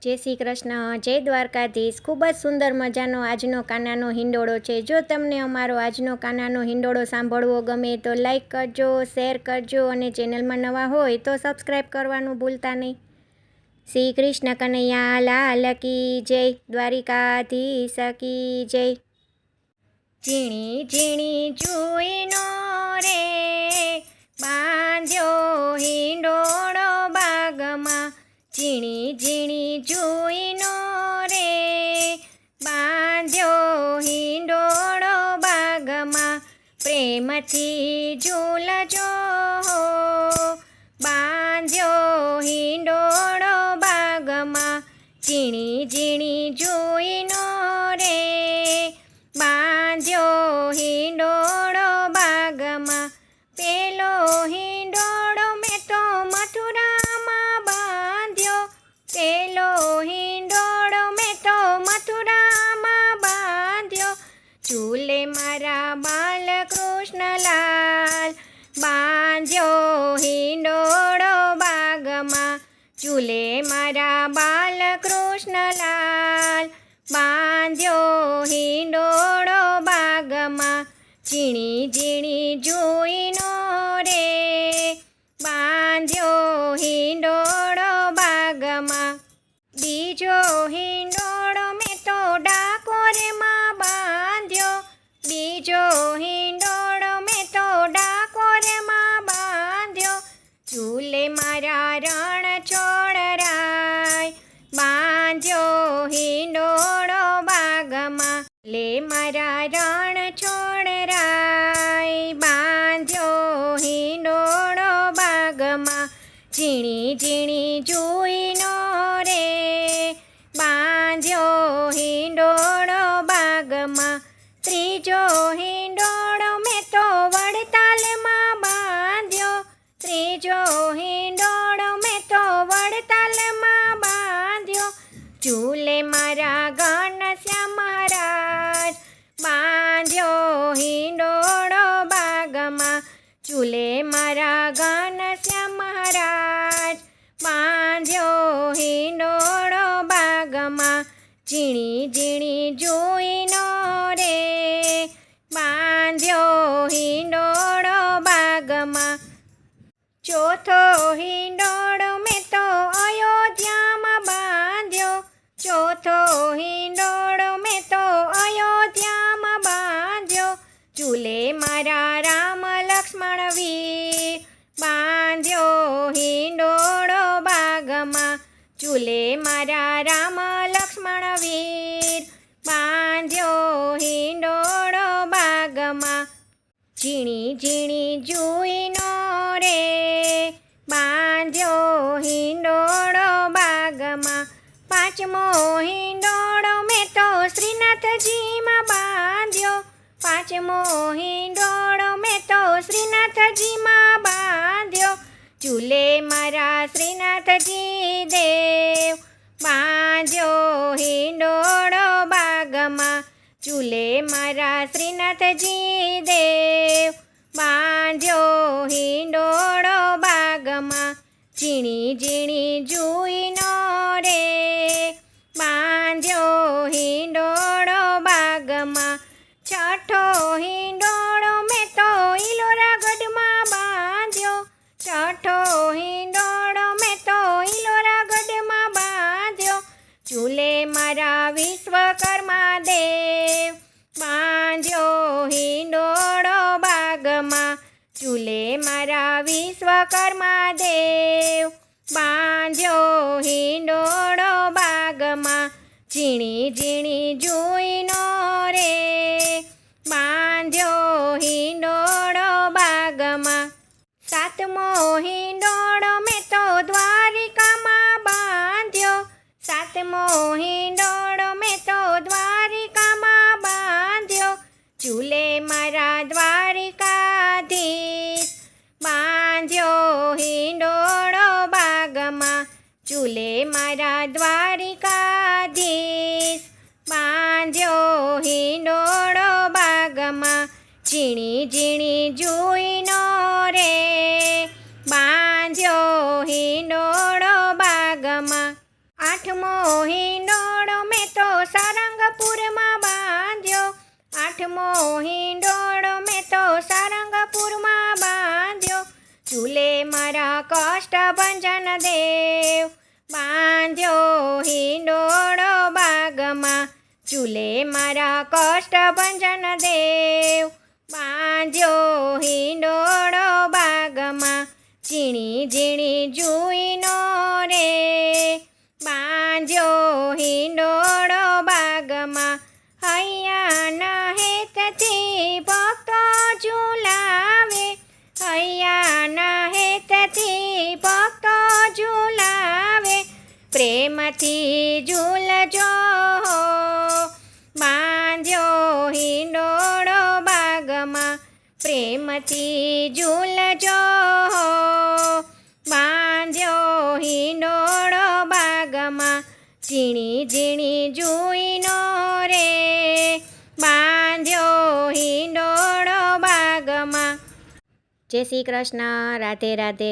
જય શ્રી કૃષ્ણ, જય દ્વારકાધીશ। ખૂબ જ સુંદર મજાનો આજનો કાનાનો હિંડોળો છે। જો તમને અમારો આજનો કાનાનો હિંડોળો સાંભળવો ગમે તો લાઈક કરજો, શેર કરજો અને ચેનલમાં નવા હોય તો સબસ્ક્રાઈબ કરવાનું ભૂલતા નહીં। શ્રી કૃષ્ણ કનૈયા લાલ કી જય, દ્વારિકાધીશ કી જય। ઝીણી ઝીણી જુઈનો રે બાંધ્યો હિંડોળો બાગમાં, ઝીણી ઝીણી જુઈનો રે બાંધ્યો હિંડોળો બાગમાં, પ્રેમથી ઝૂલજો બાંધ્યો હિંડોળો બાગમાં, ઝીણી ઝીણી જુઈનો રે બાંધ્યો હિંડોળો બાગમાં। પેલો હિંડોળો મેં તો મથુરામાં બાંધ્યો, પેલો હિંડોળો મેં તો મથુરામાં બાંધ્યો, ઝૂલે મારા બાલકૃષ્ણલાલ બાંધ્યો હિંડોળો બાગમાં, ઝૂલે મારા બાલકૃષ્ણલાલ બાંધ્યો હિંડોળો બાગમાં, ઝીણી ઝીણી જુઈનો રે બાંધ્યો હિંડોળો બાગમાં। બીજો હિંડોળો મેં તો ડાકોરમાં બાંધ્યો, બીજો હિંડોળો મેં તો ડાકોરમાં બાંધ્યો, ઝૂલે મારા રણછોડરાય બાંધ્યો હિંડોળો બાગમાં, લે મારા રણછોડરાય બાંધ્યો હિંડોળો બાગમાં, ઝીણી ઝીણી જુઈનો રે બાંધ્યો હિંડોળો બાગમાં। ત્રીજો હિંડોળો મેં તો વડતાલમાં બાંધ્યો, ત્રીજો હિંડોળો મેં તો વડતાલમાં બાંધ્યો, ઝૂલે મારા ઘનશ્યામ મહારાજ બાંધ્યો હિંડોળો બાગમાં, ઝૂલે મારા ઘનશ્યામ મહારાજ બાંધ્યો હિંડોળો બાગમાં, ઝીણી ઝીણી જુઈનો રે બાંધ્યો હિંડોળો બાગમાં। ચોથો હિંડોળો મેં તો અયોધ્યામાં બાંધ્યો, ચોથો હિંડોળો મેં તો અયોધ્યામાં બાંધ્યો, ઝૂલે મારા રામ લક્ષ્મણ વીર બાંધ્યો હિંડોળો બાગમાં, ઝૂલે મારા રામ લક્ષ્મણ વીર બાંધ્યો હિંડોળો બાગમાં, ઝીણી ઝીણી જુઈનો રે બાંધ્યો હિંડોળો બાગમાં। પાંચમો હિંડોળો મેં તો શ્રીનાથજીમાં બાંધ્યો, પાંચમો હિંડોળો મેં તો શ્રીનાથજીમાં બાંધ્યો, ઝૂલે મારા શ્રીનાથજી દેવ બાંધ્યો હિંડોળો બાગમાં, ઝૂલે મારા શ્રીનાથજી દેવ બાંધ્યો હિંડોળો બાગમાં, ઝીણી ઝીણી જુઈનો રે બાંધ્યો હિંડોળો બાગમાં। છઠ્ઠો હિંડોળો મેં તો ઈલોરાગઢમાં બાંધ્યો, છઠ્ઠો હિંડોળો મેં તો ઈલોરાગઢમાં બાંધ્યો, ઝૂલે મારા વિશ્વકર્મા દેવ બાંધ્યો હિંડોળો બાગમાં, ઝૂલે મારા વિશ્વકર્મા દેવ બાંધ્યો હિંડોળો બાગમાં, ઝીણી ઝીણી જુઈનો રે બાંધ્યો હિંડોળો બાગમાં। સાતમો હિંડોળો મેં તો દ્વારિકામાં બાંધ્યો, સાતમો હિંડોળો મેં તો દ્વારિકામાં બાંધ્યો, ઝૂલે મારા દ્વારિકાધીશ બાંધ્યો હિંડોળો બાગમાં, ઝૂલે મારા દ્વારિકાધીશ બાંધ્યો હિંડોળો બાગમાં, ઝીણી ઝીણી જુઈનો રે બાંધ્યો હિંડોળો બાગમાં। આઠમો હિંડોળો મેં તો સારંગપુરમાં બાંધ્યો, 8મો હિંડોળો મેં તો સારંગપુરમાં બાંધ્યો, ઝૂલે મારા કષ્ટભંજન દેવ, બાંધ્યો હિંડોળો બાગમાં, ઝૂલે મારા કષ્ટભંજન દેવ, બાંધ્યો હિંડોળો બાગમાં, ઝીણી ઝીણી જુઈનો રે, બાંધ્યો હિંડોળો બાગમાં, હૈયાના હેતથી ભક્તો ઝૂલાવે, હૈયાના હેતથી ભક્તો ઝૂલાવે, પ્રેમથી ઝૂલજો, બાંધ્યો હિંડોળો બાગમાં, પ્રેમથી ઝૂલજો, બાંધ્યો હિંડોળો બાગમાં, ઝીણી ઝીણી જુઈનો રે, બાંધ્યો હિંડોળો બાગમાં. જય શ્રી કૃષ્ણ. રાધે રાધે.